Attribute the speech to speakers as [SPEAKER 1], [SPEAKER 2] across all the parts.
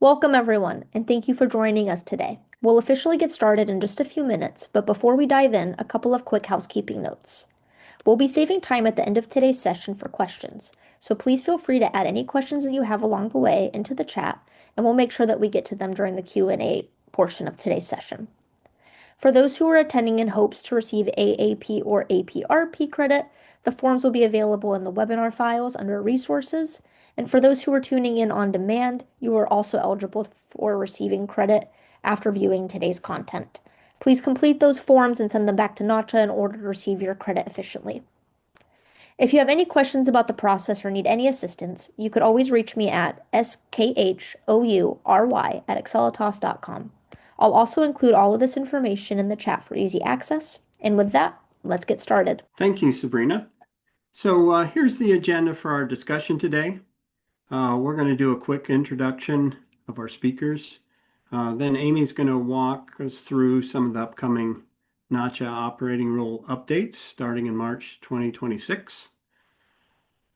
[SPEAKER 1] Welcome, everyone, and thank you for joining us today. We'll officially get started in just a few minutes, but before we dive in, a couple of quick housekeeping notes. We'll be saving time at the end of today's session for questions, so please feel free to add any questions that you have along the way into the chat, and we'll make sure that we get to them during the Q&A portion of today's session. For those who are attending in hopes to receive AAP or APRP credit, the forms will be available in the webinar files under Resources. And for those who are tuning in on demand, you are also eligible for receiving credit after viewing today's content. Please complete those forms and send them back to Nacha in order to receive your credit efficiently. If you have any questions about the process or need any assistance, you could always reach me at skhouri@accelitas.com. I'll also include all of this information in the chat for easy access. And with that, let's get started.
[SPEAKER 2] Thank you, Sabrina. So here's the agenda for our discussion today. We're going to do a quick introduction of our speakers. Then Amy's going to walk us through some of the upcoming Nacha operating rule updates starting in March 2026.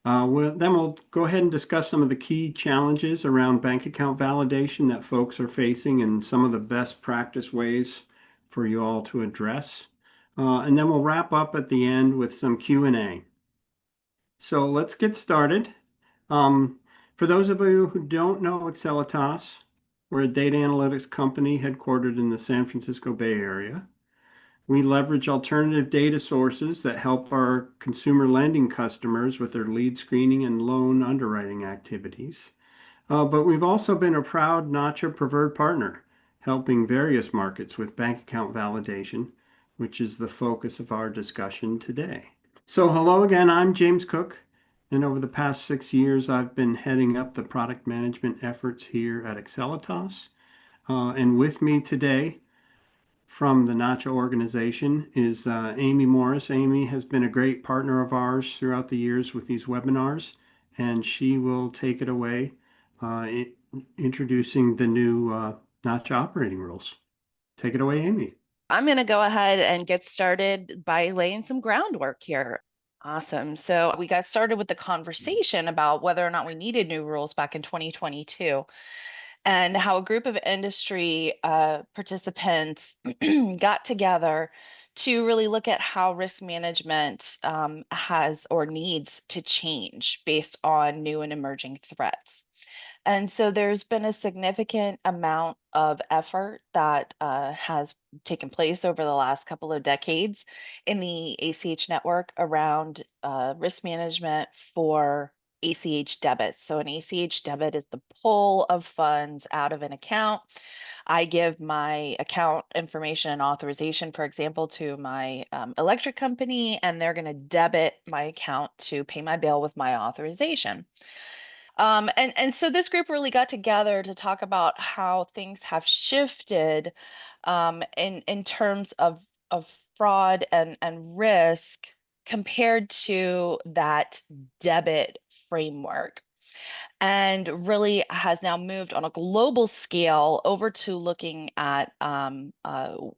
[SPEAKER 2] Then we'll go ahead and discuss some of the key challenges around bank account validation that folks are facing and some of the best practice ways for you all to address. And then we'll wrap up at the end with some Q&A. So let's get started. For those of you who don't know Accelitas, we're a data analytics company headquartered in the San Francisco Bay Area. We leverage alternative data sources that help our consumer lending customers with their lead screening and loan underwriting activities. But we've also been a proud Nacha preferred partner, helping various markets with bank account validation, which is the focus of our discussion today. So hello again, I'm James Cook, and over the past 6 years, I've been heading up the product management efforts here at Accelitas. And with me today from the Nacha organization is Amy Morris. Amy has been a great partner of ours throughout the years with these webinars, and she will take it away introducing the new Nacha operating rules. Take it away, Amy.
[SPEAKER 3] I'm going to go ahead and get started by laying some groundwork here. Awesome. So we got started with the conversation about whether or not we needed new rules back in 2022 and how a group of industry participants got together to really look at how risk management has or needs to change based on new and emerging threats. And so there's been a significant amount of effort that has taken place over the last couple of decades in the ACH network around risk management for ACH debits. So an ACH debit is the pull of funds out of an account. I give my account information and authorization, for example, to my electric company, and they're going to debit my account to pay my bill with my authorization. And so this group really got together to talk about how things have shifted in terms of fraud and risk compared to that debit framework, and really has now moved on a global scale over to looking at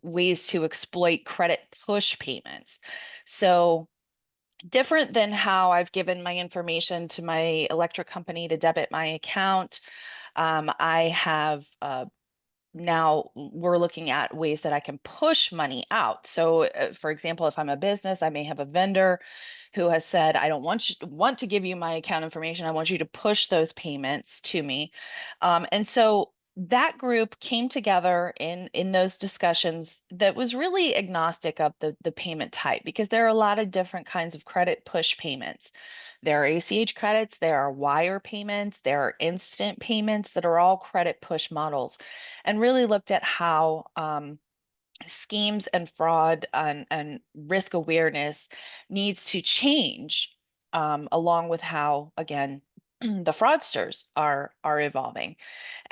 [SPEAKER 3] ways to exploit credit push payments. So different than how I've given my information to my electric company to debit my account, I have now we're looking at ways that I can push money out. So, for example, if I'm a business, I may have a vendor who has said, "I don't want to give you my account information. I want you to push those payments to me," and so that group came together in those discussions that was really agnostic of the payment type, because there are a lot of different kinds of credit push payments. There are ACH credits, there are wire payments, there are instant payments that are all credit push models, and really looked at how schemes and fraud and risk awareness needs to change, along with how, again, the fraudsters are evolving.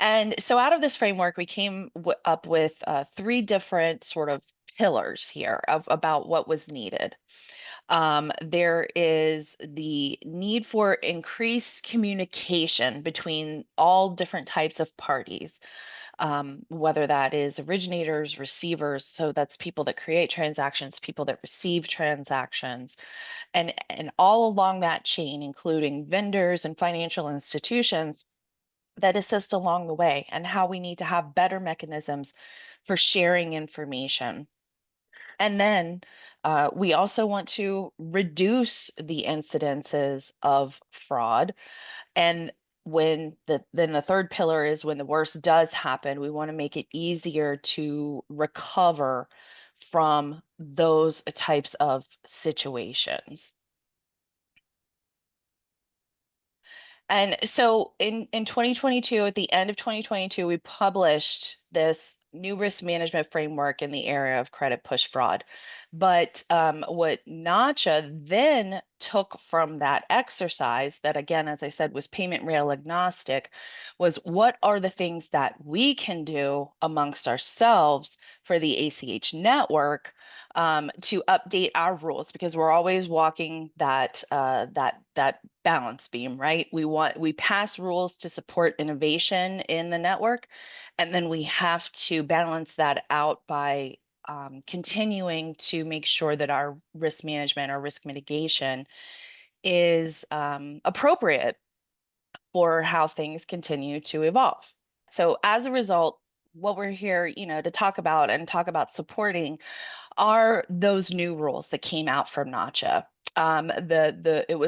[SPEAKER 3] And so out of this framework, we came up with three different sort of pillars here of about what was needed. There is the need for increased communication between all different types of parties, whether that is originators, receivers, so that's people that create transactions, people that receive transactions, and all along that chain, including vendors and financial institutions. that assist along the way, and how we need to have better mechanisms for sharing information. And then we also want to reduce the incidences of fraud. And then the third pillar is when the worst does happen, we want to make it easier to recover from those types of situations. And so in 2022, at the end of 2022, we published this new risk management framework in the area of credit push fraud. But what Nacha then took from that exercise, that again, as I said, was payment rail agnostic, was what are the things that we can do amongst ourselves for the ACH network to update our rules, because we're always walking that balance beam, right? We pass rules to support innovation in the network, and then we have to balance that out by continuing to make sure that our risk management, our risk mitigation is appropriate for how things continue to evolve. So as a result, what we're here, to talk about and talk about supporting are those new rules that came out from Nacha. It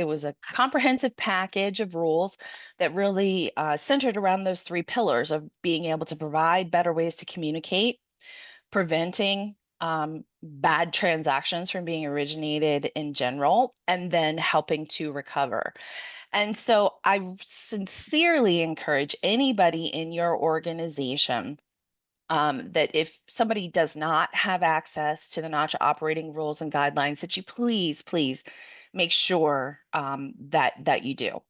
[SPEAKER 3] was a comprehensive package of rules that really centered around those three pillars of being able to provide better ways to communicate, preventing bad transactions from being originated in general, and then helping to recover. And so I sincerely encourage anybody in your organization that if somebody does not have access to the Nacha operating rules and guidelines, that you please make sure that you do.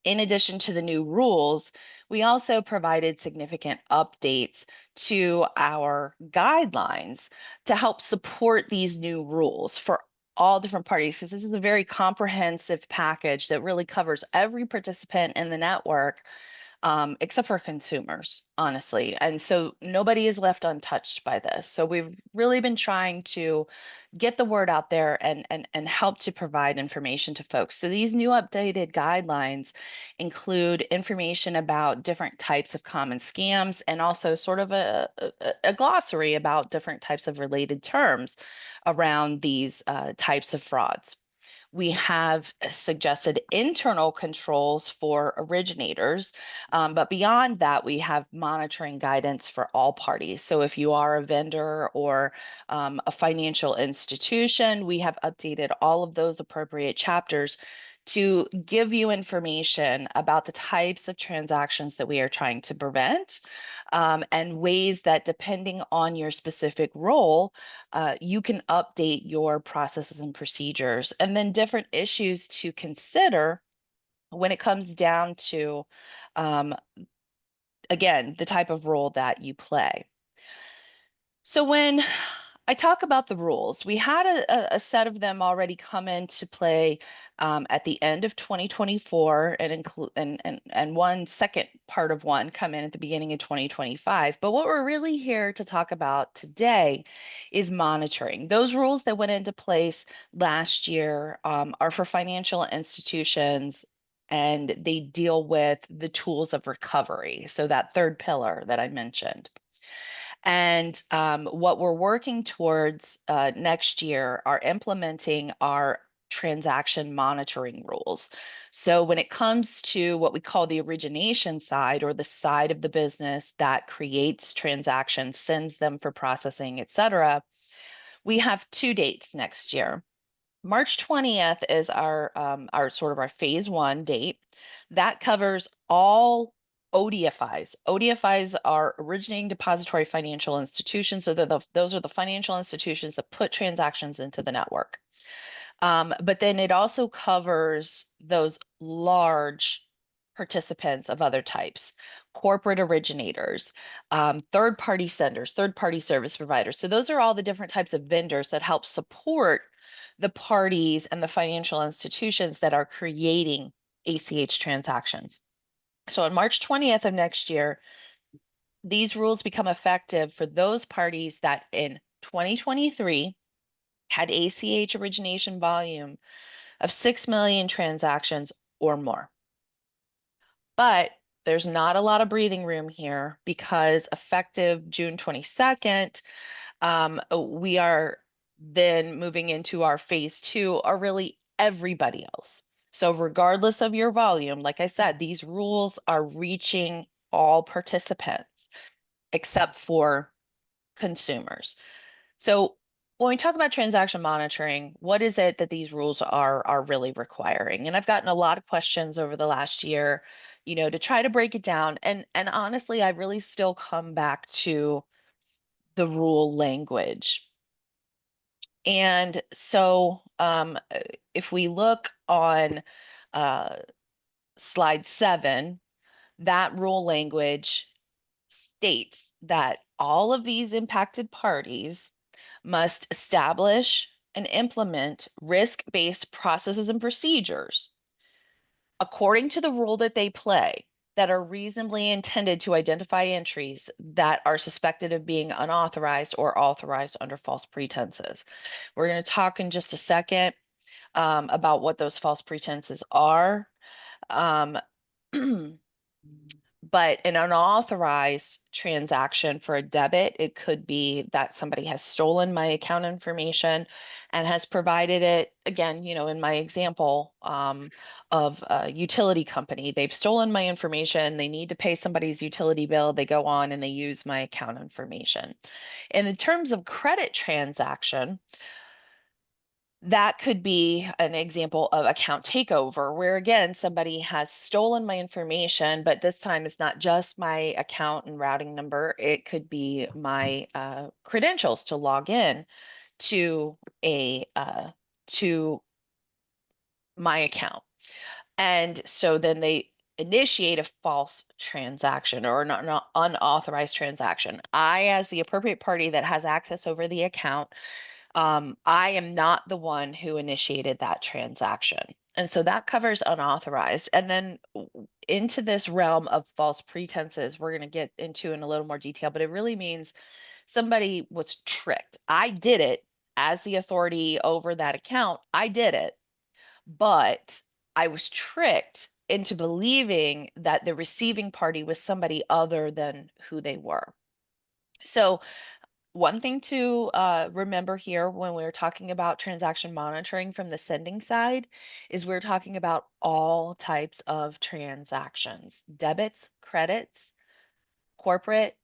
[SPEAKER 3] In addition to the new rules, we also provided significant updates to our guidelines to help support these new rules for all different parties, because this is a very comprehensive package that really covers every participant in the network, except for consumers, honestly. And so nobody is left untouched by this. So we've really been trying to get the word out there and help to provide information to folks. So these new updated guidelines include information about different types of common scams, and also sort of a glossary about different types of related terms around these types of frauds. We have suggested internal controls for originators, but beyond that, we have monitoring guidance for all parties. So if you are a vendor or a financial institution, we have updated all of those appropriate chapters to give you information about the types of transactions that we are trying to prevent, and ways that, depending on your specific role, you can update your processes and procedures, and then different issues to consider when it comes down to, um, again, the type of role that you play. So when I talk about the rules, we had a set of them already come into play at the end of 2024, and include and one second part of one come in at the beginning of 2025. But what we're really here to talk about today is monitoring. Those rules that went into place last year are for financial institutions, and they deal with the tools of recovery. So that third pillar that I mentioned. And what we're working towards next year are implementing our transaction monitoring rules. So when it comes to what we call the origination side, or the side of the business that creates transactions, sends them for processing, et cetera, we have two dates next year. March 20th is our sort of our phase one date. That covers all ODFIs. ODFIs are originating depository financial institutions. So those are the financial institutions that put transactions into the network. But then it also covers those large participants of other types, corporate originators, third-party senders, third-party service providers. So those are all the different types of vendors that help support the parties and the financial institutions that are creating ACH transactions. So on March 20th of next year, these rules become effective for those parties that in 2023 had ACH origination volume of 6 million transactions or more. But there's not a lot of breathing room here because effective June 22nd, we are then moving into our phase 2, or really everybody else. So regardless of your volume, like I said, these rules are reaching all participants except for consumers. So when we talk about transaction monitoring, what is it that these rules are really requiring? And I've gotten a lot of questions over the last year, to try to break it down. And honestly, I really still come back to the rule language. And so if we look on uh, slide 7, that rule language states that all of these impacted parties must establish and implement risk-based processes and procedures according to the role that they play that are reasonably intended to identify entries that are suspected of being unauthorized or authorized under false pretenses. We're going to talk in just a second about what those false pretenses are. Um, But an unauthorized transaction for a debit, it could be that somebody has stolen my account information and has provided it, again, in my example of a utility company, they've stolen my information, they need to pay somebody's utility bill, they go on and they use my account information. And in terms of credit transaction, that could be an example of account takeover, where again, somebody has stolen my information, but this time it's not just my account and routing number. It could be my credentials to log in to a to my account. And so then they initiate a false transaction or an unauthorized transaction. I, as the appropriate party that has access over the account, I am not the one who initiated that transaction. And so that covers unauthorized. And then into this realm of false pretenses, we're going to get into in a little more detail, but it really means somebody was tricked. I did it as the authority over that account. I did it, but I was tricked into believing that the receiving party was somebody other than who they were. So one thing to remember here when we're talking about transaction monitoring from the sending side is we're talking about all types of transactions, debits, credits, corporate,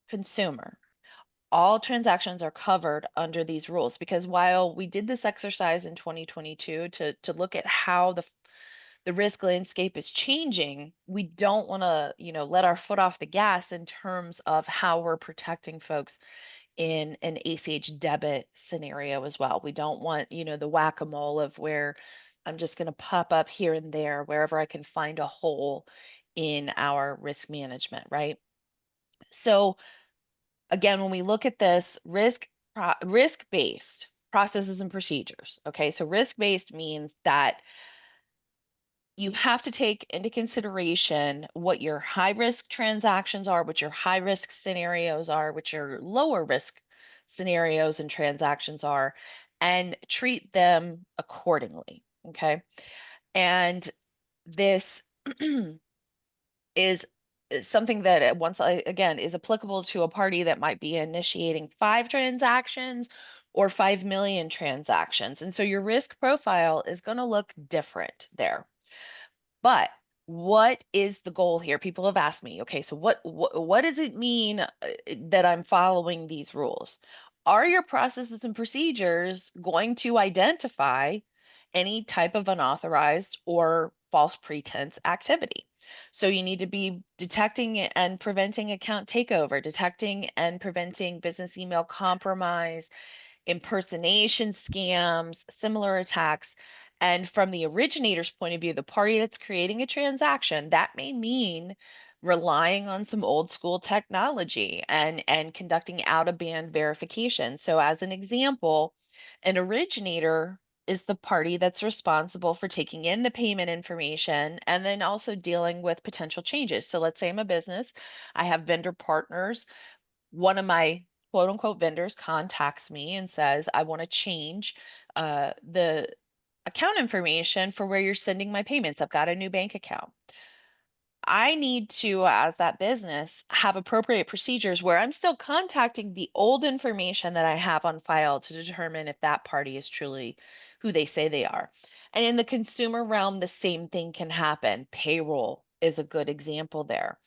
[SPEAKER 3] consumer. All transactions are covered under these rules because while we did this exercise in 2022 to look at how the risk landscape is changing, we don't want to, let our foot off the gas in terms of how we're protecting folks in an ACH debit scenario as well. We don't want, the whack-a-mole of where I'm just going to pop up here and there wherever I can find a hole in our risk management, right? So again, when we look at this risk-based processes and procedures, okay? So risk-based means that you have to take into consideration what your high risk transactions are, what your high risk scenarios are, what your lower risk scenarios and transactions are, and treat them accordingly. Okay. And this is something that again is applicable to a party that might be initiating 5 transactions or 5 million transactions. And so your risk profile is going to look different there. But what is the goal here? People have asked me, okay, so what does it mean that I'm following these rules? Are your processes and procedures going to identify any type of unauthorized or false pretense activity? So you need to be detecting and preventing account takeover, detecting and preventing business email compromise, impersonation scams, similar attacks. And from the originator's point of view, the party that's creating a transaction, that may mean relying on some old school technology and conducting out of band verification. So as an example, an originator is the party that's responsible for taking in the payment information and then also dealing with potential changes. So let's say I'm a business, I have vendor partners, one of my quote unquote vendors contacts me and says, I want to change the account information for where you're sending my payments. I've got a new bank account. I need to, as that business, have appropriate procedures where I'm still contacting the old information that I have on file to determine if that party is truly who they say they are. And in the consumer realm, the same thing can happen. Payroll is a good example there.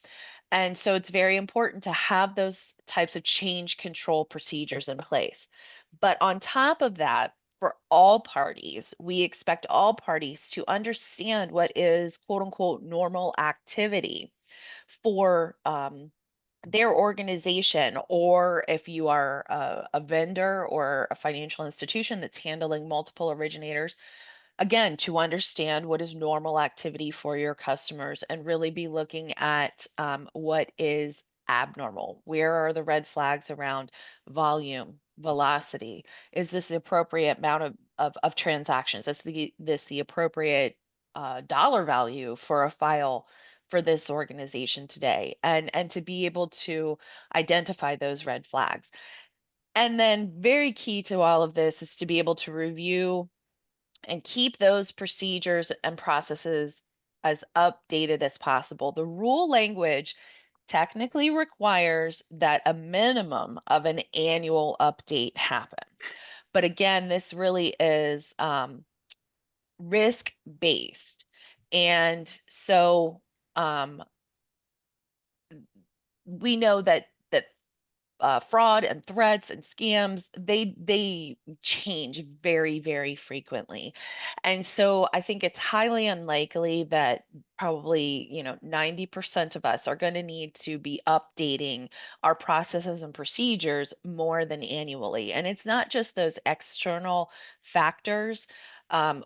[SPEAKER 3] And so it's very important to have those types of change control procedures in place. But on top of that, for all parties, we expect all parties to understand what is quote unquote normal activity for their organization, or if you are a vendor or a financial institution that's handling multiple originators, again, to understand what is normal activity for your customers and really be looking at what is abnormal. Where are the red flags around volume, velocity? Is this the appropriate amount of transactions? Is the appropriate dollar value for a file for this organization today? And to be able to identify those red flags. And then very key to all of this is to be able to review and keep those procedures and processes as updated as possible. The rule language technically requires that a minimum of an annual update happen. But again, this really is risk based. And so we know that fraud and threats and scams, they change very frequently. And so I think it's highly unlikely that probably 90% of us are going to need to be updating our processes and procedures more than annually. And it's not just those external factors.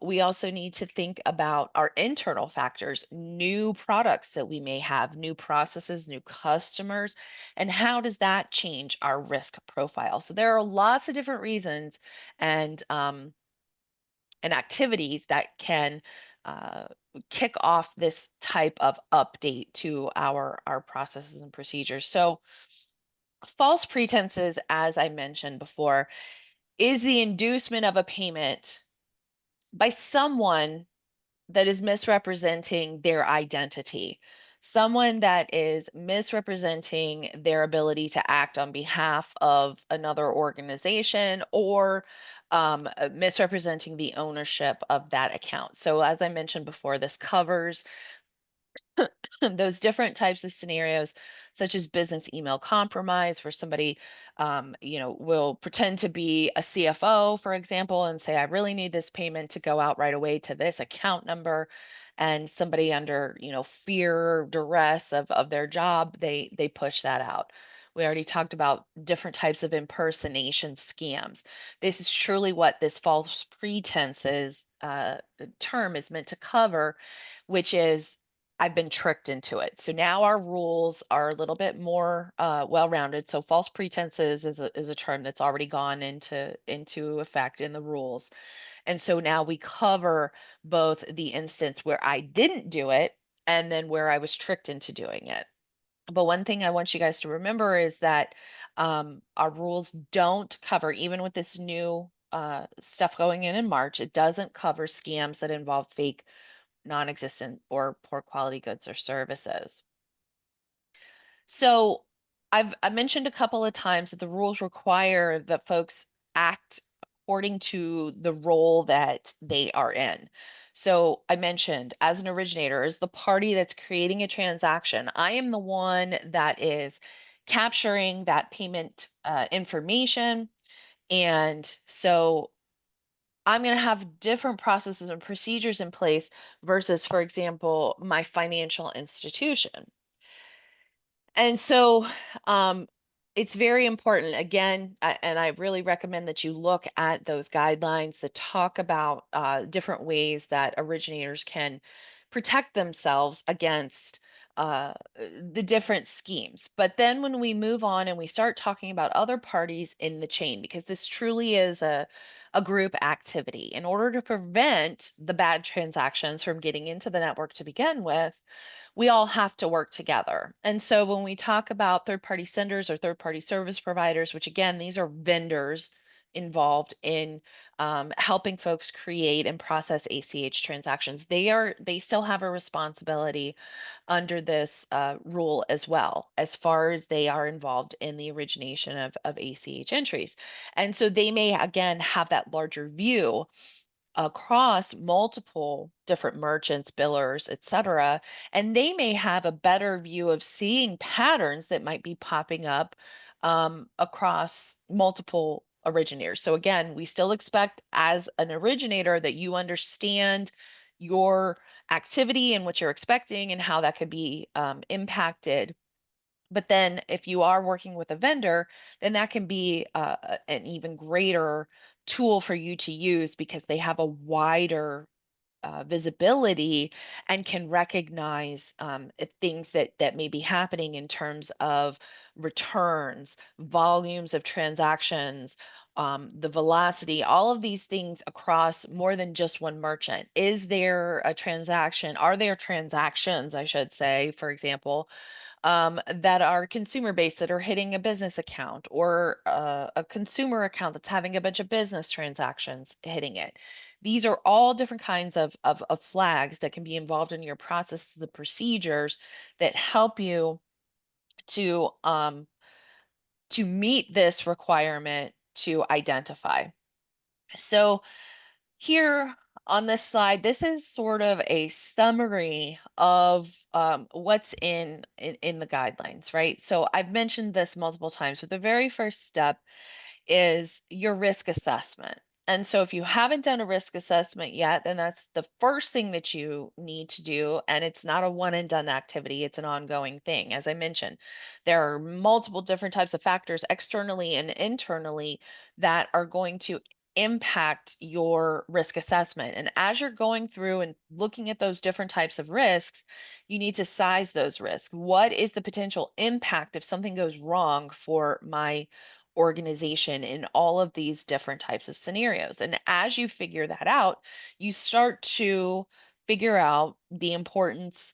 [SPEAKER 3] We also need to think about our internal factors, new products that we may have, new processes, new customers, and how does that change our risk profile? So there are lots of different reasons and activities that can uh, kick off this type of update to our processes and procedures. So false pretenses, as I mentioned before, is the inducement of a payment by someone that is misrepresenting their identity, someone that is misrepresenting their ability to act on behalf of another organization, or misrepresenting the ownership of that account. So, as I mentioned before, this covers those different types of scenarios, such as business email compromise, where somebody, will pretend to be a CFO, for example, and say, "I really need this payment to go out right away to this account number," and somebody under, fear, duress of their job, they push that out. We already talked about different types of impersonation scams. This is truly what this false pretenses term is meant to cover, which is I've been tricked into it. So now our rules are a little bit more well-rounded. So false pretenses is a term that's already gone into effect in the rules. And so now we cover both the instance where I didn't do it and then where I was tricked into doing it. But one thing I want you guys to remember is that our rules don't cover, even with this new stuff going in March, it doesn't cover scams that involve fake, non-existent, or poor quality goods or services. So I mentioned a couple of times that the rules require that folks act according to the role that they are in. So I mentioned, as an originator, as the party that's creating a transaction, I am the one that is capturing that payment information. And so I'm going to have different processes and procedures in place versus, for example, my financial institution. And so it's very important, again, and I really recommend that you look at those guidelines that talk about different ways that originators can protect themselves against the different schemes. But then when we move on and we start talking about other parties in the chain, because this truly is a group activity, in order to prevent the bad transactions from getting into the network to begin with, we all have to work together. And so when we talk about third party senders or third party service providers, which again, these are vendors involved in helping folks create and process ACH transactions. They still have a responsibility under this rule as well, as far as they are involved in the origination of ACH entries. And so they may again have that larger view across multiple different merchants, billers, et cetera, and they may have a better view of seeing patterns that might be popping up across multiple originators. So again, we still expect as an originator that you understand your activity and what you're expecting and how that could be impacted. But then if you are working with a vendor, then that can be an even greater tool for you to use because they have a wider visibility and can recognize things that may be happening in terms of returns, volumes of transactions, the velocity, all of these things across more than just one merchant. Is there a transaction? Are there transactions, I should say, for example, that are consumer based that are hitting a business account or a consumer account that's having a bunch of business transactions hitting it. These are all different kinds of flags that can be involved in your processes and procedures that help you to um, to meet this requirement to identify. So here on this slide, this is sort of a summary of what's in the guidelines, right? So I've mentioned this multiple times, but the very first step is your risk assessment. And so if you haven't done a risk assessment yet, then that's the first thing that you need to do. And it's not a one and done activity, it's an ongoing thing. As I mentioned, there are multiple different types of factors externally and internally that are going to impact your risk assessment. And as you're going through and looking at those different types of risks, you need to size those risks. What is the potential impact if something goes wrong for my organization in all of these different types of scenarios? And as you figure that out, you start to figure out the importance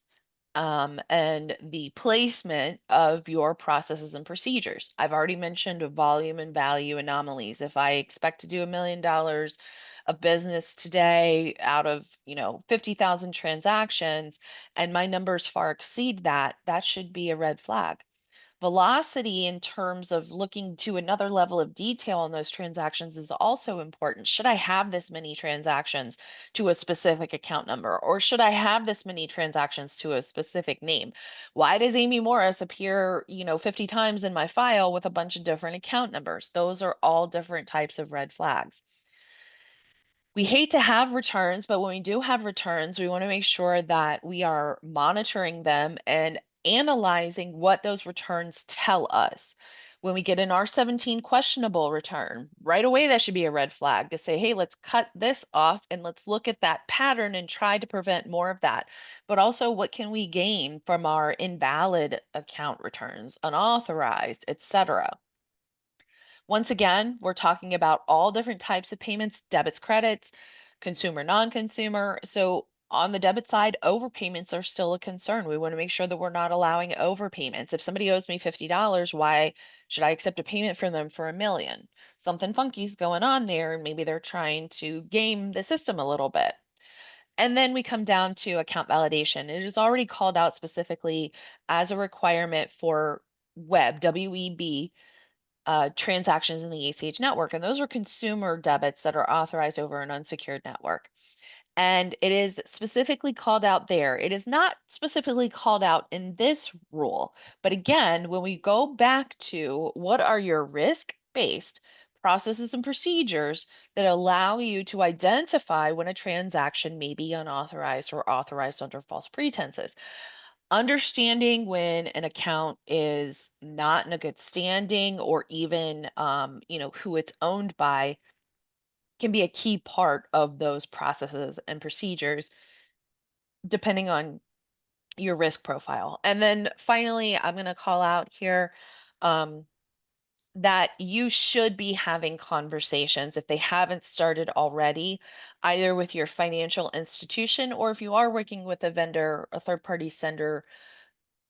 [SPEAKER 3] and the placement of your processes and procedures. I've already mentioned volume and value anomalies. If I expect to do $1 million of business today out of 50,000 transactions and my numbers far exceed that, that should be a red flag. Velocity in terms of looking to another level of detail on those transactions is also important. Should I have this many transactions to a specific account number, or should I have this many transactions to a specific name? Why does Amy Morris appear, 50 times in my file with a bunch of different account numbers? Those are all different types of red flags. We hate to have returns, but when we do have returns, we want to make sure that we are monitoring them and analyzing what those returns tell us. When we get an R17 questionable return, right away that should be a red flag to say, hey, let's cut this off and let's look at that pattern and try to prevent more of that. But also, what can we gain from our invalid account returns, unauthorized, etc.? Once again, we're talking about all different types of payments, debits, credits, consumer, non-consumer. So on the debit side, overpayments are still a concern. We want to make sure that we're not allowing overpayments. If somebody owes me $50, why should I accept a payment from them for $1 million? Something funky's going on there, and maybe they're trying to game the system a little bit. And then we come down to account validation. It is already called out specifically as a requirement for WEB, transactions in the ACH network. And those are consumer debits that are authorized over an unsecured network. And it is specifically called out there. It is not specifically called out in this rule. But again, when we go back to what are your risk-based processes and procedures that allow you to identify when a transaction may be unauthorized or authorized under false pretenses. Understanding when an account is not in a good standing or even who it's owned by can be a key part of those processes and procedures depending on your risk profile. And then finally, I'm going to call out here um, that you should be having conversations if they haven't started already, either with your financial institution or if you are working with a vendor, a third party sender,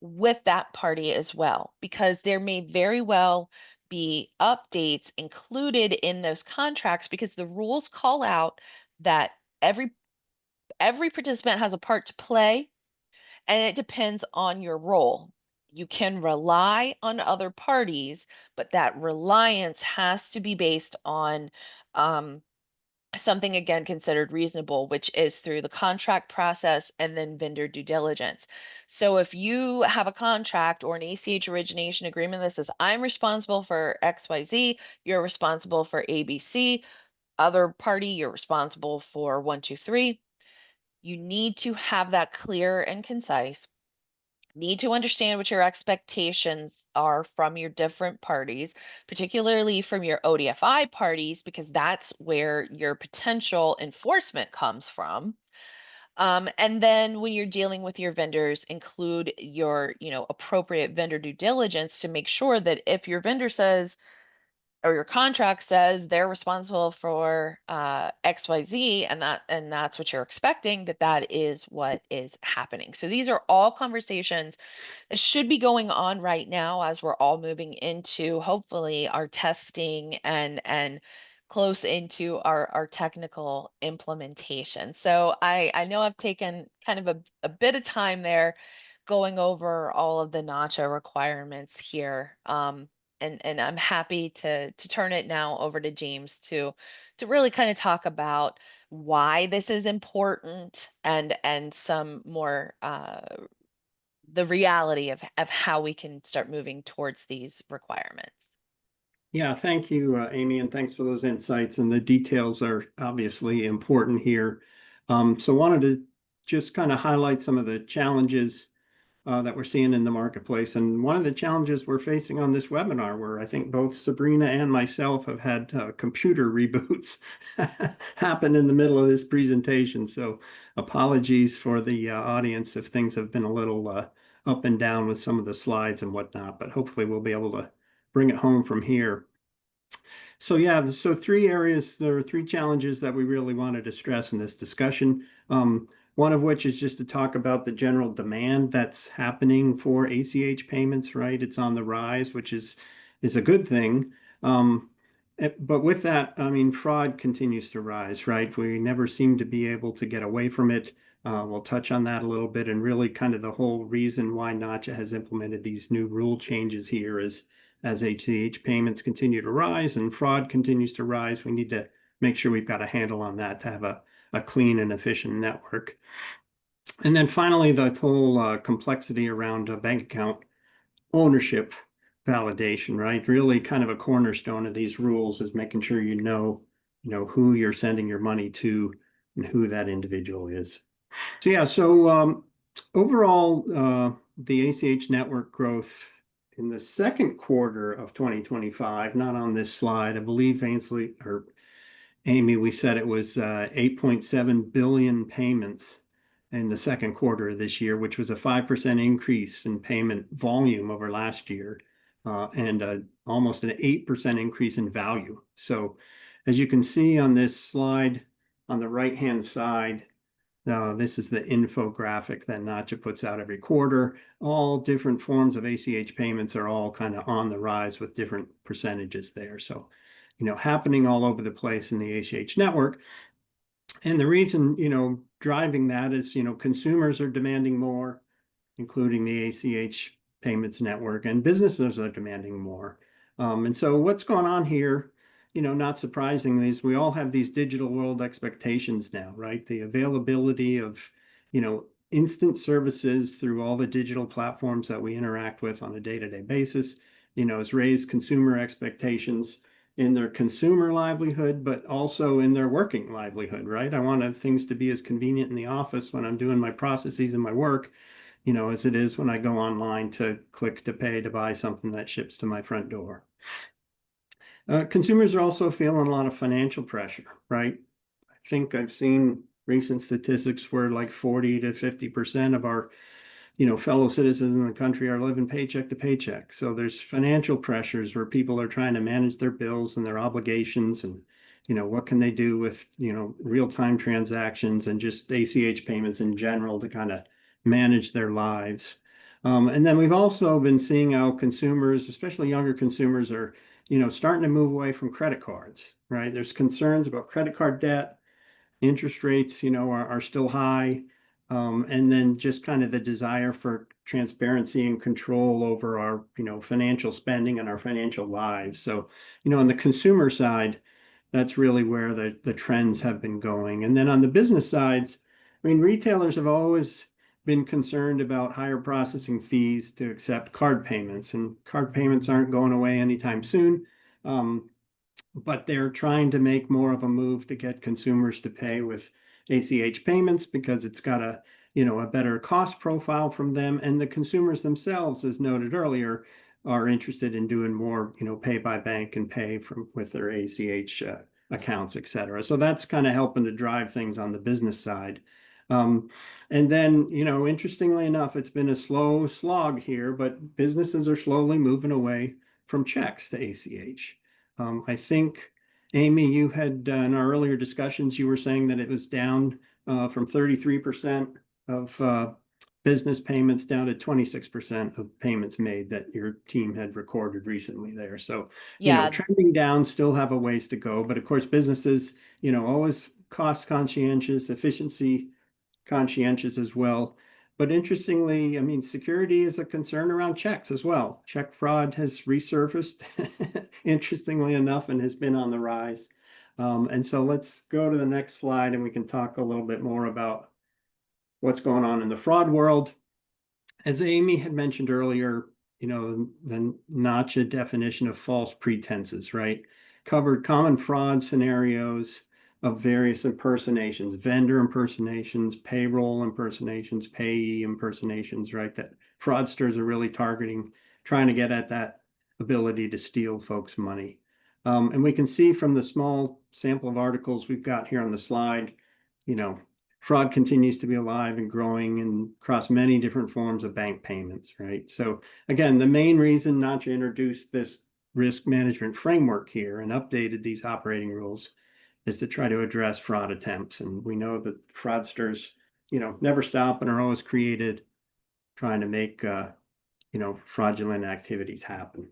[SPEAKER 3] with that party as well, because there may very well be updates included in those contracts, because the rules call out that every participant has a part to play, and it depends on your role. You can rely on other parties, but that reliance has to be based on um, something again considered reasonable, which is through the contract process and then vendor due diligence. So if you have a contract or an ACH origination agreement that says, I'm responsible for XYZ, you're responsible for ABC, other party, you're responsible for 1, 2, 3. You need to have that clear and concise. Need to understand what your expectations are from your different parties, particularly from your ODFI parties, because that's where your potential enforcement comes from. And then when you're dealing with your vendors, include your, appropriate vendor due diligence to make sure that if your vendor says, or your contract says they're responsible for XYZ, and that's what you're expecting, that is what is happening. So these are all conversations that should be going on right now as we're all moving into hopefully our testing and close into our technical implementation. So I know I've taken kind of a bit of time there going over all of the Nacha requirements here. And I'm happy to turn it now over to James to really kind of talk about why this is important and some more the reality of how we can start moving towards these requirements.
[SPEAKER 2] Yeah, thank you, Amy, and thanks for those insights. And the details are obviously important here. So wanted to just kind of highlight some of the challenges that we're seeing in the marketplace. And one of the challenges we're facing on this webinar, where I think both Sabrina and myself have had computer reboots happen in the middle of this presentation. So apologies for the audience if things have been a little up and down with some of the slides and whatnot, but hopefully we'll be able to bring it home from here. So yeah, so there are three challenges that we really wanted to stress in this discussion. One of which is just to talk about the general demand that's happening for ACH payments, right? It's on the rise, which is a good thing. But with that, I mean, fraud continues to rise, right? We never seem to be able to get away from it. We'll touch on that a little bit, and really kind of the whole reason why Nacha has implemented these new rule changes here is as ACH payments continue to rise and fraud continues to rise, we need to make sure we've got a handle on that to have a clean and efficient network. And then finally, the whole complexity around bank account ownership validation, right? Really kind of a cornerstone of these rules is making sure you know who you're sending your money to and who that individual is. So yeah, so overall, the ACH network growth in the second quarter of 2025, not on this slide, I believe Ainsley or Amy, we said it was 8.7 billion payments in the second quarter of this year, which was a 5% increase in payment volume over last year, and almost an 8% increase in value. So as you can see on this slide on the right-hand side, this is the infographic that Nacha puts out every quarter. All different forms of ACH payments are all kind of on the rise with different percentages there. So, happening all over the place in the ACH network. And the reason, driving that is, consumers are demanding more, including the ACH payments network, and businesses are demanding more. And so what's going on here, not surprisingly, is we all have these digital world expectations now, right? The availability of, instant services through all the digital platforms that we interact with on a day-to-day basis, has raised consumer expectations in their consumer livelihood, but also in their working livelihood, right? I want things to be as convenient in the office when I'm doing my processes and my work, as it is when I go online to click to pay to buy something that ships to my front door. Consumers are also feeling a lot of financial pressure, right? I think I've seen recent statistics where like 40 to 50% of our fellow citizens in the country are living paycheck to paycheck. So there's financial pressures where people are trying to manage their bills and their obligations and, what can they do with, real-time transactions and just ACH payments in general to kind of manage their lives. And then we've also been seeing how consumers, especially younger consumers, are, starting to move away from credit cards, right? There's concerns about credit card debt. Interest rates, are still high. And then just kind of the desire for transparency and control over our, financial spending and our financial lives. So, on the consumer side, that's really where the trends have been going. And then on the business sides, I mean, retailers have always been concerned about higher processing fees to accept card payments, and card payments aren't going away anytime soon. But they're trying to make more of a move to get consumers to pay with ACH payments because it's got a better cost profile from them. And the consumers themselves, as noted earlier, are interested in doing more, pay by bank and pay from with their ACH accounts, et cetera. So that's kind of helping to drive things on the business side. Um, and then, interestingly enough, it's been a slow slog here, but businesses are slowly moving away from checks to ACH. I think, Amy, you had in our earlier discussions, you were saying that it was down from 33% of business payments down to 26% of payments made that your team had recorded recently there. So,
[SPEAKER 3] Yeah,
[SPEAKER 2] trending down, still have a ways to go. But of course, businesses, always cost conscientious, efficiency conscientious as well. But interestingly, I mean, security is a concern around checks as well. Check fraud has resurfaced, interestingly enough, and has been on the rise. And so let's go to the next slide and we can talk a little bit more about what's going on in the fraud world. As Amy had mentioned earlier, the Nacha definition of false pretenses, right? Covered common fraud scenarios of various impersonations, vendor impersonations, payroll impersonations, payee impersonations, right? That fraudsters are really targeting, trying to get at that ability to steal folks' money. And we can see from the small sample of articles we've got here on the slide, you know, fraud continues to be alive and growing and across many different forms of bank payments, right? So again, the main reason Nacha introduced this risk management framework here and updated these operating rules is to try to address fraud attempts. And we know that fraudsters, never stop and are always created trying to make, fraudulent activities happen.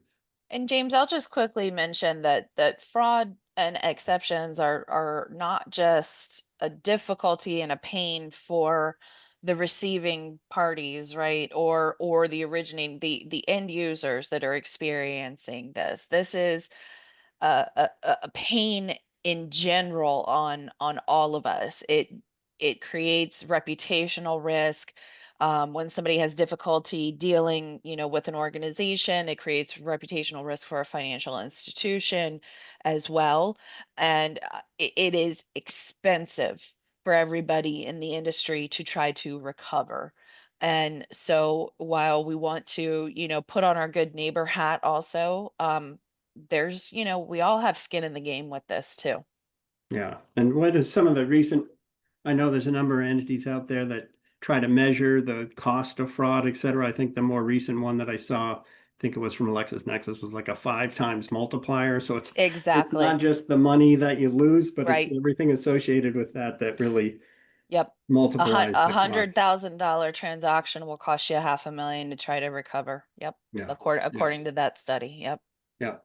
[SPEAKER 3] and James, I'll just quickly mention that fraud and exceptions are not just a difficulty and a pain for the receiving parties, right? Or the originating the end users that are experiencing this. This is a pain in general on all of us. It creates reputational risk. When somebody has difficulty dealing, with an organization, it creates reputational risk for a financial institution as well. And it is expensive for everybody in the industry to try to recover. And so while we want to, put on our good neighbor hat also, there's, we all have skin in the game with this too.
[SPEAKER 2] Yeah. And what is some of the recent, I know there's a number of entities out there that try to measure the cost of fraud, et cetera. I think the more recent one that I saw, I think it was from LexisNexis, was like a 5 times multiplier. So it's not
[SPEAKER 3] Exactly.
[SPEAKER 2] just the money that you lose, but it's
[SPEAKER 3] Right.
[SPEAKER 2] everything associated with that that really
[SPEAKER 3] Yep.
[SPEAKER 2] multiplies
[SPEAKER 3] A
[SPEAKER 2] the
[SPEAKER 3] hundred
[SPEAKER 2] cost.
[SPEAKER 3] thousand dollar transaction will cost you 500,000 to try to recover. Yep.
[SPEAKER 2] Yeah. Yeah.
[SPEAKER 3] According to that study. Yep.
[SPEAKER 2] Yeah.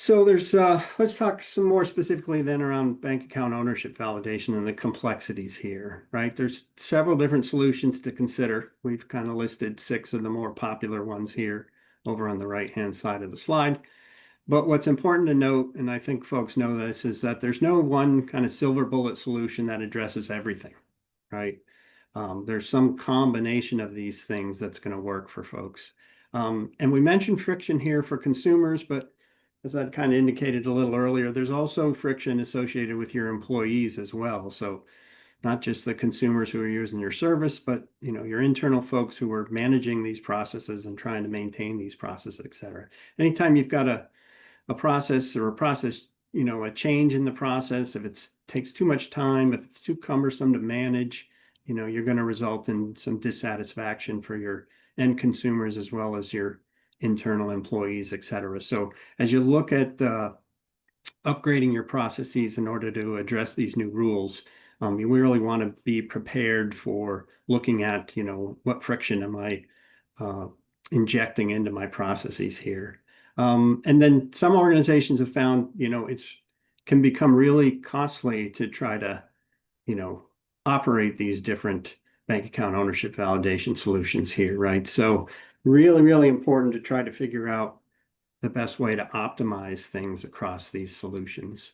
[SPEAKER 2] So there's let's talk some more specifically then around bank account ownership validation and the complexities here, right? There's several different solutions to consider. We've kind of listed 6 of the more popular ones here over on the right-hand side of the slide. But what's important to note, and I think folks know this, is that there's no one kind of silver bullet solution that addresses everything, right? There's some combination of these things that's going to work for folks. And we mentioned friction here for consumers, but as I'd kind of indicated a little earlier, there's also friction associated with your employees as well. So not just the consumers who are using your service, but your internal folks who are managing these processes and trying to maintain these processes, et cetera. Anytime you've got a process or a process, a change in the process, if it takes too much time, if it's too cumbersome to manage, you're going to result in some dissatisfaction for your end consumers as well as your internal employees, et cetera. So as you look at upgrading your processes in order to address these new rules, you really want to be prepared for looking at, what friction am I injecting into my processes here. And then some organizations have found, it's can become really costly to try to, operate these different bank account ownership validation solutions here, right? So really, really important to try to figure out the best way to optimize things across these solutions.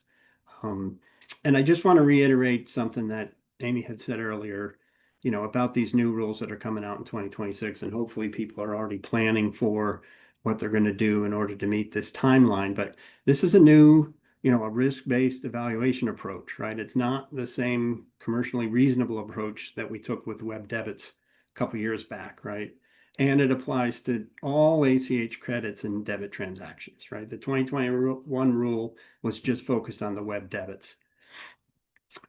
[SPEAKER 2] Um, and I just want to reiterate something that Amy had said earlier, about these new rules that are coming out in 2026, and hopefully people are already planning for what they're going to do in order to meet this timeline. But this is a new, a risk-based evaluation approach, right? It's not the same commercially reasonable approach that we took with web debits a couple years back, right? And it applies to all ACH credits and debit transactions, right? The 2021 rule was just focused on the web debits.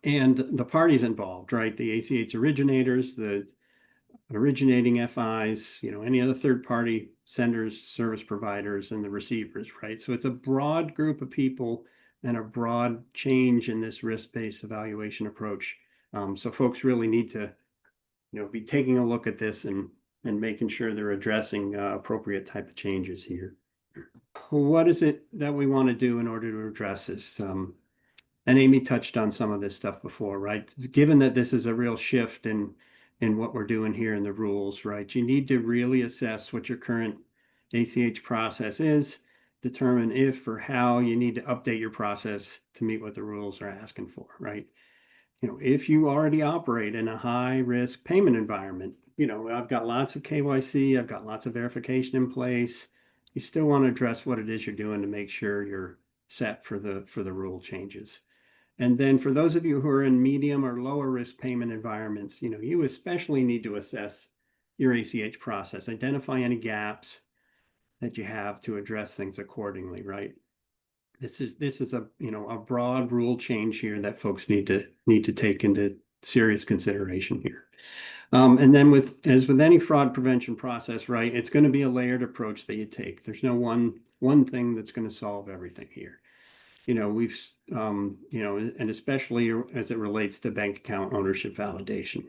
[SPEAKER 2] And the parties involved, right? The ACH originators, the originating FIs, any other third-party senders, service providers, and the receivers, right? So it's a broad group of people and a broad change in this risk-based evaluation approach. So folks really need to, be taking a look at this and making sure they're addressing appropriate type of changes here. What is it that we want to do in order to address this? And Amy touched on some of this stuff before, right? Given that this is a real shift in what we're doing here in the rules, right? You need to really assess what your current ACH process is, determine if or how you need to update your process to meet what the rules are asking for, right? If you already operate in a high risk payment environment, I've got lots of KYC, I've got lots of verification in place. You still want to address what it is you're doing to make sure you're set for the rule changes. And then for those of you who are in medium or lower risk payment environments, you especially need to assess your ACH process, identify any gaps that you have to address things accordingly, right? This is a broad rule change here that folks need to take into serious consideration here. And then as with any fraud prevention process, right, it's going to be a layered approach that you take. There's no one thing that's going to solve everything here. And especially as it relates to bank account ownership validation.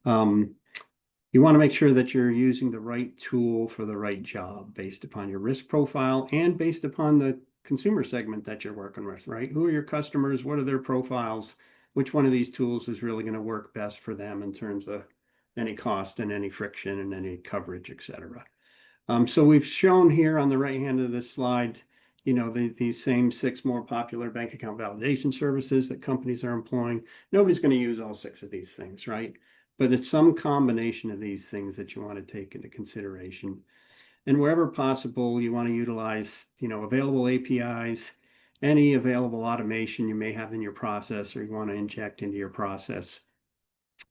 [SPEAKER 2] You want to make sure that you're using the right tool for the right job based upon your risk profile and based upon the consumer segment that you're working with, right? Who are your customers? What are their profiles? Which one of these tools is really going to work best for them in terms of any cost and any friction and any coverage, et cetera. So we've shown here on the right hand of this slide, these same 6 more popular bank account validation services that companies are employing. Nobody's going to use all 6 of these things, right? But it's some combination of these things that you want to take into consideration. And wherever possible, you want to utilize, available APIs, any available automation you may have in your process or you want to inject into your process.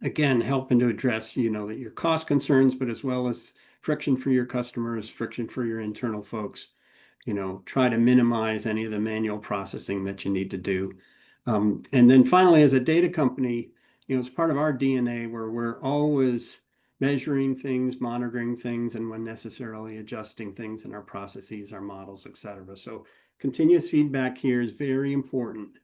[SPEAKER 2] Again, helping to address, your cost concerns, but as well as friction for your customers, friction for your internal folks. Try to minimize any of the manual processing that you need to do. And then finally, as a data company, it's part of our DNA where we're always measuring things, monitoring things, and when necessarily adjusting things in our processes, our models, et cetera. So continuous feedback here is very important,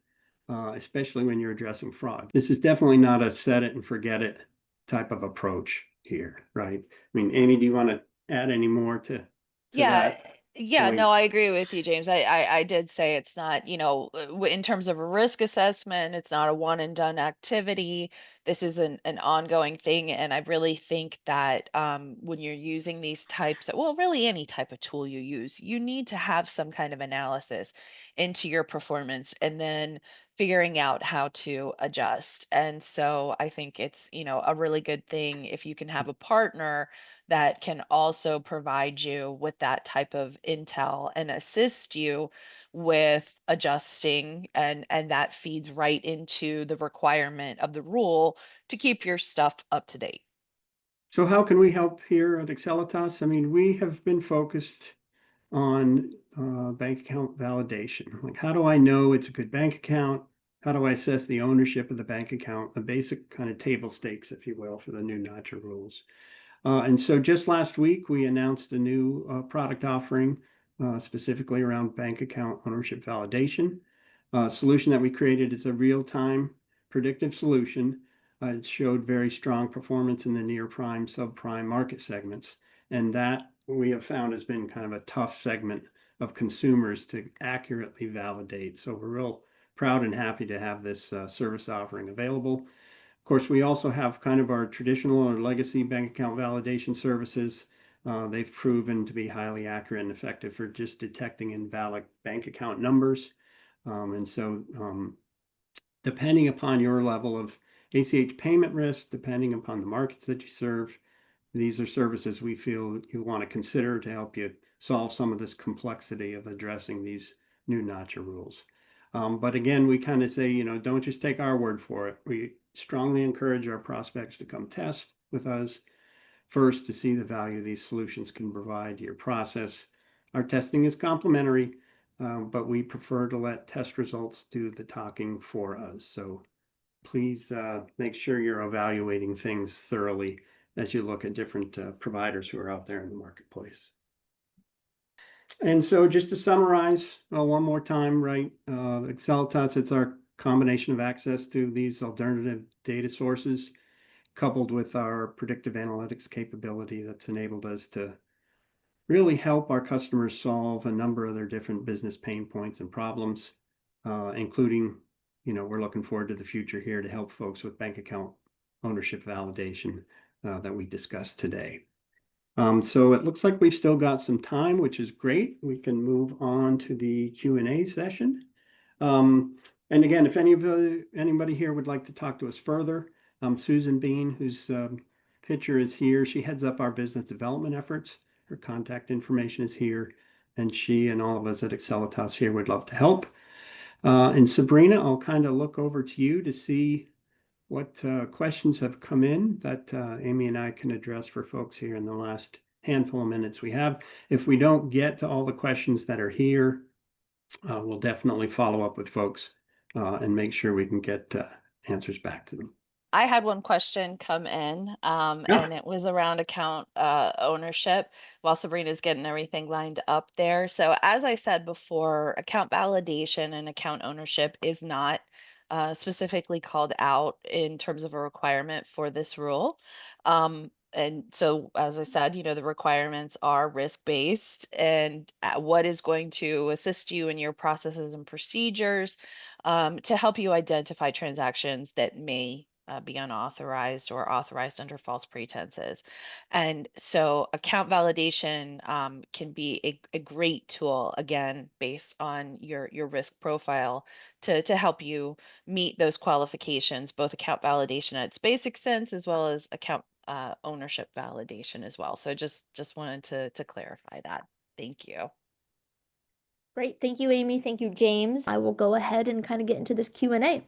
[SPEAKER 2] especially when you're addressing fraud. This is definitely not a set it and forget it type of approach here, right? I mean, Amy, do you want to add any more to
[SPEAKER 3] Yeah,
[SPEAKER 2] that
[SPEAKER 3] yeah,
[SPEAKER 2] point?
[SPEAKER 3] no, I agree with you, James. I did say it's not, in terms of a risk assessment, it's not a one and done activity. This is an ongoing thing. And I really think that when you're using these types of, well, really any type of tool you use, you need to have some kind of analysis into your performance and then figuring out how to adjust. And so I think it's, a really good thing if you can have a partner that can also provide you with that type of intel and assist you with adjusting, and that feeds right into the requirement of the rule to keep your stuff up to date.
[SPEAKER 2] So how can we help here at Accelitas? I mean, we have been focused on bank account validation. Like, how do I know it's a good bank account? How do I assess the ownership of the bank account? The basic kind of table stakes, if you will, for the new Nacha rules. And so just last week, we announced a new product offering specifically around bank account ownership validation. Solution that we created is a real-time predictive solution. It showed very strong performance in the near prime, subprime market segments. And that we have found has been kind of a tough segment of consumers to accurately validate. So we're real proud and happy to have this service offering available. Of course, we also have kind of our traditional or legacy bank account validation services. They've proven to be highly accurate and effective for just detecting invalid bank account numbers. And so depending upon your level of ACH payment risk, depending upon the markets that you serve, these are services we feel you want to consider to help you solve some of this complexity of addressing these new Nacha rules. But again, we kind of say, don't just take our word for it. We strongly encourage our prospects to come test with us first to see the value these solutions can provide to your process. Our testing is complimentary, but we prefer to let test results do the talking for us. So please make sure you're evaluating things thoroughly as you look at different providers who are out there in the marketplace. And so just to summarize one more time, right, Accelitas, it's our combination of access to these alternative data sources coupled with our predictive analytics capability that's enabled us to really help our customers solve a number of their different business pain points and problems, including, we're looking forward to the future here to help folks with bank account ownership validation that we discussed today. So it looks like we've still got some time, which is great. We can move on to the Q&A session. And again, if anybody here would like to talk to us further, Susan Bean, whose picture is here, she heads up our business development efforts. Her contact information is here, and she and all of us at Accelitas here would love to help. And Sabrina, I'll kind of look over to you to see what questions have come in that Amy and I can address for folks here in the last handful of minutes we have. If we don't get to all the questions that are here, we'll definitely follow up with folks and make sure we can get answers back to them.
[SPEAKER 3] I had one question come in,
[SPEAKER 2] Yeah.
[SPEAKER 3] and it was around account ownership while Sabrina's getting everything lined up there. So, as I said before, account validation and account ownership is not specifically called out in terms of a requirement for this rule. And so, as I said, the requirements are risk-based and what is going to assist you in your processes and procedures to help you identify transactions that may be unauthorized or authorized under false pretenses. And so account validation can be a great tool, again, based on your risk profile to help you meet those qualifications, both account validation at its basic sense as well as account ownership validation as well. So just wanted to clarify that. Thank you.
[SPEAKER 1] Great. Thank you, Amy. Thank you, James. I will go ahead and kind of get into this Q&A.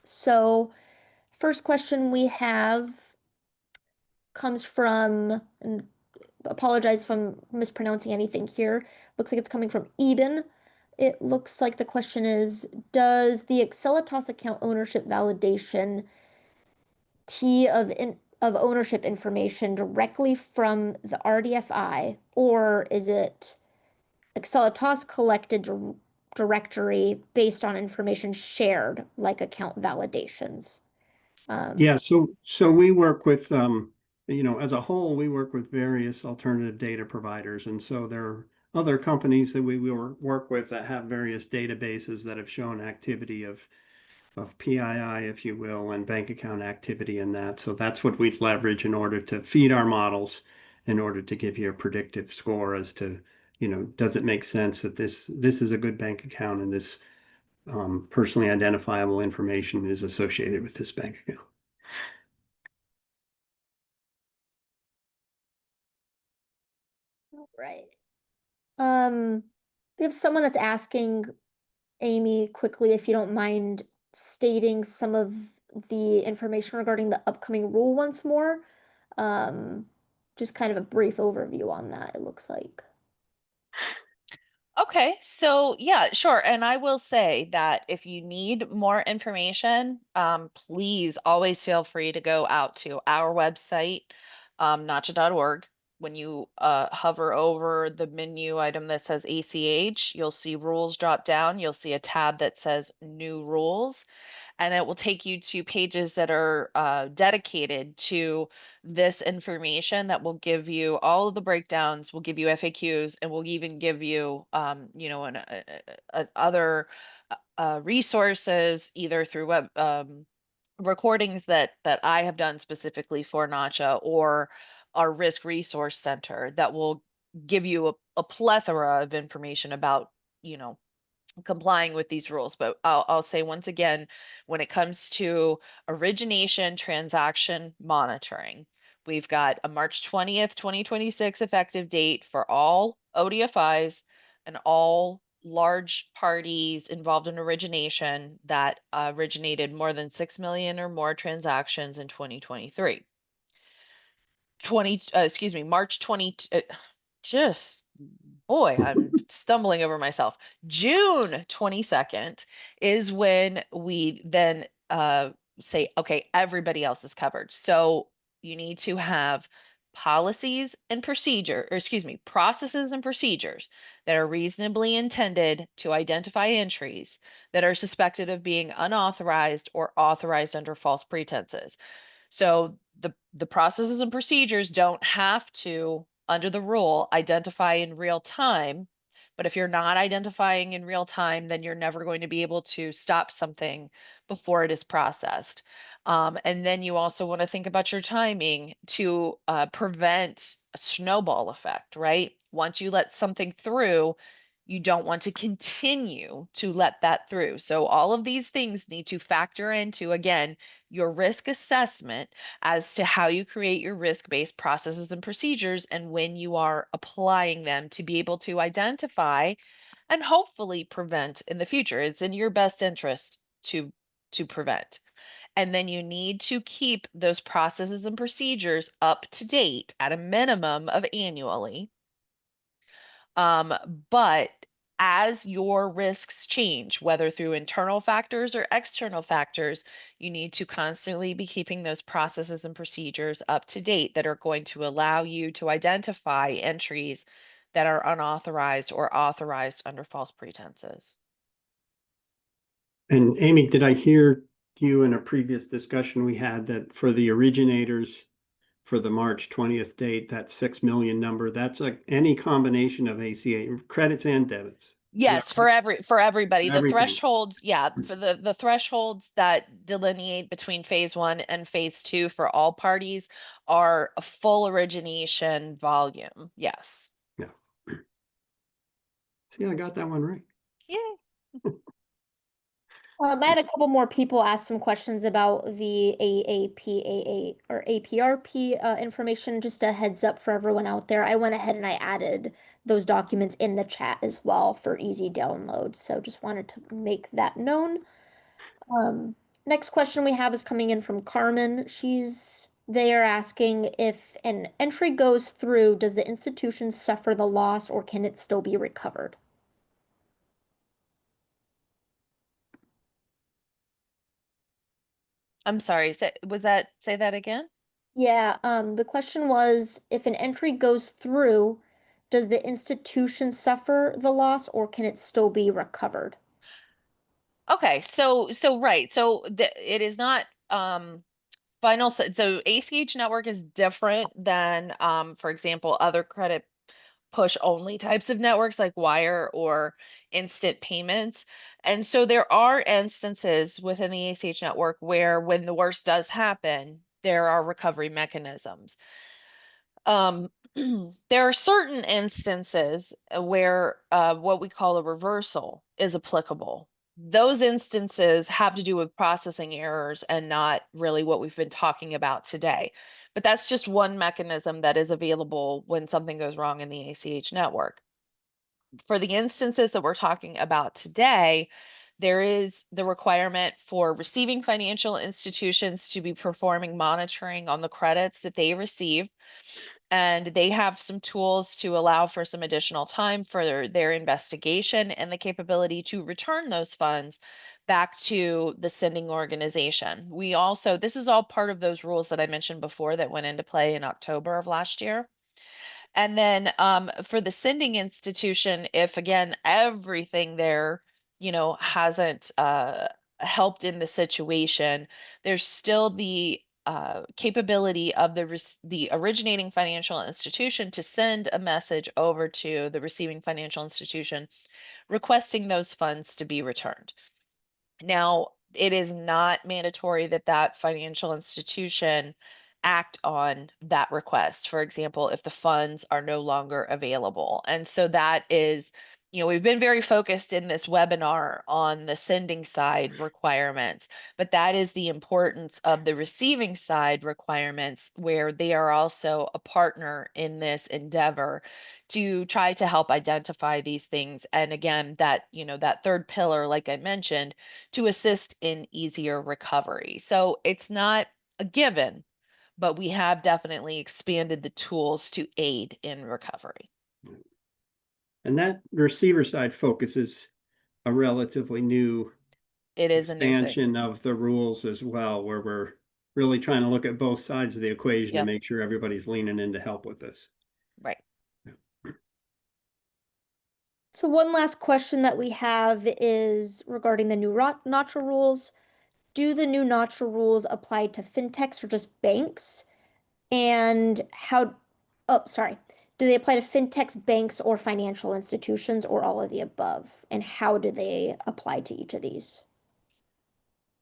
[SPEAKER 1] So first question we have comes from, and apologize if I'm mispronouncing anything here. Looks like it's coming from Eden. It looks like the question is, does the Accelitas account ownership validation T of ownership information directly from the RDFI, or is it Accelitas collected directory based on information shared, like account validations?
[SPEAKER 2] Yeah, so we work with as a whole, we work with various alternative data providers, and so there are other companies that we will work with that have various databases that have shown activity of PII, if you will, and bank account activity in that. So that's what we leverage in order to feed our models, in order to give you a predictive score as to, does it make sense that this is a good bank account and this personally identifiable information is associated with this bank account.
[SPEAKER 1] Right. We have someone that's asking Amy quickly, if you don't mind stating some of the information regarding the upcoming rule once more. Um, just kind of a brief overview on that, it looks like.
[SPEAKER 3] Okay, so yeah, sure. And I will say that if you need more information, please always feel free to go out to our website, nacha.org. When you hover over the menu item that says ACH, you'll see rules drop down. You'll see a tab that says new rules. and it will take you to pages that are dedicated to this information that will give you all of the breakdowns, will give you FAQs, and will even give you, other resources either through web recordings that I have done specifically for Nacha or our Risk Resource Center that will give you a plethora of information about, you know, complying with these rules. But I'll say once again, when it comes to origination transaction monitoring, we've got a March 20th, 2026 effective date for all ODFIs and all large parties involved in origination that originated more than 6 million or more transactions in 2023. March 20, just boy, I'm stumbling over myself. June 22nd is when we then say, okay, everybody else is covered. So you need to have policies and processes and procedures that are reasonably intended to identify entries that are suspected of being unauthorized or authorized under false pretenses. So the processes and procedures don't have to, under the rule, identify in real time. But if you're not identifying in real time, then you're never going to be able to stop something before it is processed. And then you also want to think about your timing to prevent a snowball effect, right? Once you let something through, you don't want to continue to let that through. So all of these things need to factor into, again, your risk assessment as to how you create your risk-based processes and procedures and when you are applying them to be able to identify and hopefully prevent in the future. It's in your best interest to prevent. And then you need to keep those processes and procedures up to date at a minimum of annually. But as your risks change, whether through internal factors or external factors, you need to constantly be keeping those processes and procedures up to date that are going to allow you to identify entries that are unauthorized or authorized under false pretenses.
[SPEAKER 2] And Amy, did I hear you in a previous discussion we had that for the originators for the March 20th date, that 6 million number, that's like any combination of ACH credits and debits? Is that
[SPEAKER 3] Yes, for everybody. The
[SPEAKER 2] everything?
[SPEAKER 3] thresholds, yeah, for the thresholds that delineate between phase one and phase two for all parties are a full origination volume. Yes.
[SPEAKER 2] Yeah. See, I got that one right.
[SPEAKER 3] Yay.
[SPEAKER 1] I had a couple more people ask some questions about the AAPAA or APRP information. Just a heads up for everyone out there. I went ahead and I added those documents in the chat as well for easy download. So just wanted to make that known. Um, Next question we have is coming in from Carmen. They are asking if an entry goes through, does the institution suffer the loss or can it still be recovered?
[SPEAKER 3] I'm sorry. Say that again?
[SPEAKER 1] Yeah, the question was if an entry goes through, does the institution suffer the loss or can it still be recovered?
[SPEAKER 3] Okay, so right. So it is not so ACH network is different than for example other credit push only types of networks like wire or instant payments. And so there are instances within the ACH network where when the worst does happen, there are recovery mechanisms. Um, there are certain instances where what we call a reversal is applicable. Those instances have to do with processing errors and not really what we've been talking about today. But that's just one mechanism that is available when something goes wrong in the ACH network. For the instances that we're talking about today, there is the requirement for receiving financial institutions to be performing monitoring on the credits that they receive, and they have some tools to allow for some additional time for their investigation and the capability to return those funds back to the sending organization. This is all part of those rules that I mentioned before that went into play in October of last year. And then for the sending institution, if again everything there, hasn't helped in the situation, there's still the capability of the originating financial institution to send a message over to the receiving financial institution requesting those funds to be returned. Now, it is not mandatory that that financial institution act on that request. For example, if the funds are no longer available. And so that is, we've been very focused in this webinar on the sending side requirements, but that is the importance of the receiving side requirements, where they are also a partner in this endeavor to try to help identify these things. And again, that third pillar, like I mentioned, to assist in easier recovery. So it's not a given, but we have definitely expanded the tools to aid in recovery.
[SPEAKER 2] And that receiver side focus is a relatively new
[SPEAKER 3] It is a new thing.
[SPEAKER 2] expansion of the rules as well, where we're really trying to look at both sides of the equation to
[SPEAKER 3] Yep,
[SPEAKER 2] make sure everybody's leaning in to help with this.
[SPEAKER 3] right.
[SPEAKER 1] So one last question that we have is regarding the new Nacha rules. Do the new Nacha rules apply to fintechs or just banks? And oh, sorry. Do they apply to fintechs, banks, or financial institutions, or all of the above? And how do they apply to each of these?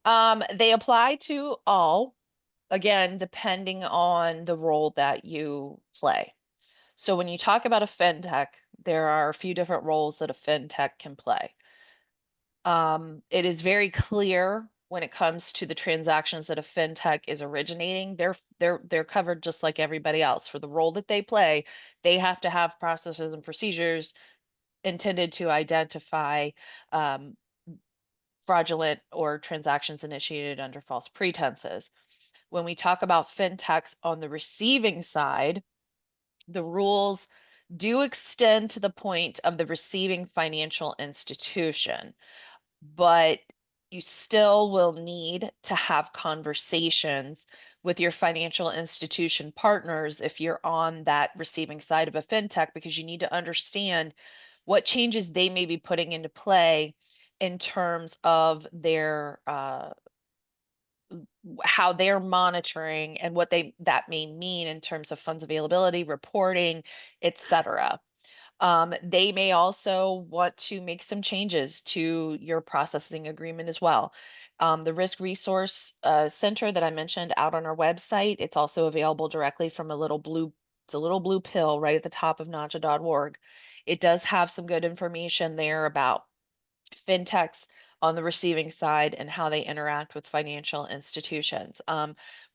[SPEAKER 3] They apply to all, again, depending on the role that you play. So when you talk about a fintech, there are a few different roles that a fintech can play. It is very clear when it comes to the transactions that a fintech is originating. They're covered just like everybody else. For the role that they play, they have to have processes and procedures intended to identify um, fraudulent or transactions initiated under false pretenses. When we talk about fintechs on the receiving side, the rules do extend to the point of the receiving financial institution, but you still will need to have conversations with your financial institution partners if you're on that receiving side of a fintech, because you need to understand what changes they may be putting into play in terms of their how they're monitoring and what that may mean in terms of funds availability, reporting, etc. They may also want to make some changes to your processing agreement as well. The Risk Resource Center that I mentioned out on our website, it's also available directly from it's a little blue pill right at the top of nacha.org. It does have some good information there about fintechs on the receiving side and how they interact with financial institutions.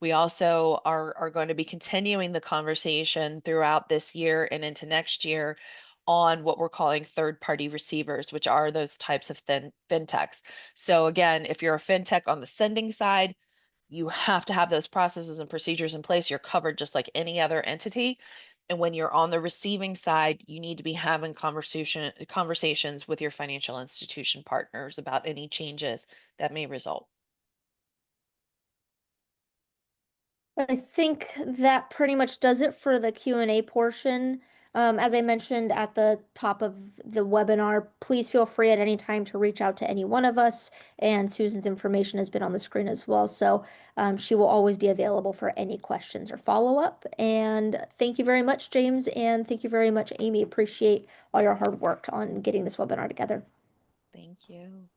[SPEAKER 3] We also are going to be continuing the conversation throughout this year and into next year on what we're calling third-party receivers, which are those types of fintechs. So again, if you're a fintech on the sending side, you have to have those processes and procedures in place. You're covered just like any other entity. And when you're on the receiving side, you need to be having conversations with your financial institution partners about any changes that may result.
[SPEAKER 1] I think that pretty much does it for the Q&A portion. As I mentioned at the top of the webinar, please feel free at any time to reach out to any one of us, and Susan's information has been on the screen as well, so she will always be available for any questions or follow-up. And thank you very much, James, and thank you very much, Amy. Appreciate all your hard work on getting this webinar together.
[SPEAKER 3] Thank you.